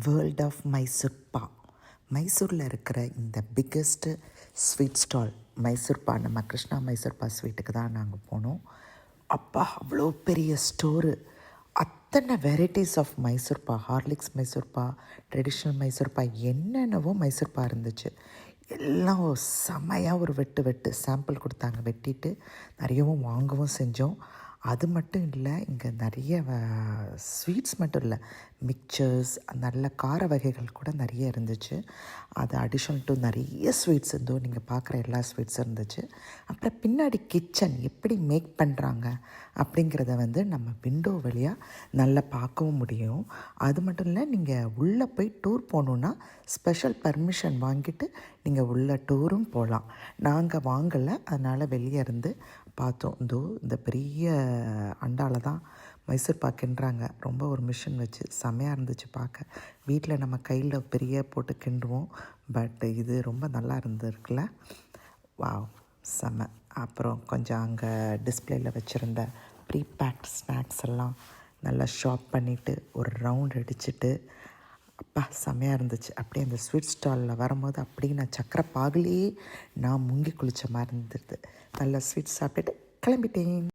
World of Mysore பா. மைசூரில் இருக்கிற இந்த பிக்கெஸ்ட்டு ஸ்வீட் ஸ்டால் மைசூர் பா. நம்ம கிருஷ்ணா மைசூர் பா ஸ்வீட்டுக்கு தான் நாங்கள் போனோம். அப்பா அவ்வளோ பெரிய ஸ்டோரு, அத்தனை வெரைட்டிஸ் ஆஃப் மைசூர் பா, ஹார்லிக்ஸ் மைசூர் பா, ட்ரெடிஷ்னல் மைசூர் பா, என்னென்னவோ மைசூர் பா இருந்துச்சு. எல்லாம் செம்மையாக ஒரு வெட்டு சாம்பிள் கொடுத்தாங்க. வெட்டிட்டு நிறையவும் வாங்கவும் செஞ்சோம். அது மட்டும் இல்லை, இங்கே நிறைய ஸ்வீட்ஸ் மட்டும் இல்லை, மிக்சர்ஸ், நல்ல கார வகைகள் கூட நிறைய இருந்துச்சு. அது அடிஷ்னல் டு நிறைய ஸ்வீட்ஸ் இருந்தோ, நீங்கள் பார்க்குற எல்லா ஸ்வீட்ஸும் இருந்துச்சு. அப்புறம் பின்னாடி கிச்சன் எப்படி மேக் பண்ணுறாங்க அப்படிங்கிறத நம்ம விண்டோ வழியாக நல்லா பார்க்கவும் முடியும். அது மட்டும் இல்லை, நீங்கள் உள்ளே போய் டூர் போகணுன்னா ஸ்பெஷல் பர்மிஷன் வாங்கிட்டு நீங்கள் உள்ள டூரும் போகலாம். நாங்கள் வாங்கலை, அதனால் வெளியே இருந்து பார்த்தோம். இந்த பெரிய அண்டாவில் தான் மைசூர் கிண்டுறாங்க. ரொம்ப ஒரு மிஷின் வச்சு செம்மையாக இருந்துச்சு பார்க்க. வீட்டில் நம்ம கையில் பெரிய போட்டு கிண்டுவோம், பட் இது ரொம்ப நல்லா இருந்திருக்குல்ல. வாவ், செம்ம. அப்புறம் கொஞ்சம் அங்கே டிஸ்பிளேயில் வச்சுருந்த ப்ரீ பேக்ட் ஸ்நாக்ஸ் எல்லாம் நல்லா ஷாப் பண்ணிவிட்டு ஒரு ரவுண்ட் அடிச்சுட்டு, அப்பா செம்மையாக இருந்துச்சு. அப்படியே அந்த ஸ்வீட் ஸ்டாலில் வரும்போது அப்படியே நான் சக்கரை பாகுலேயே நான் முங்கி குளித்த மாதிரி இருந்துருது. நல்லா ஸ்வீட் சாப்பிட்டுட்டு கிளம்பிட்டேன்.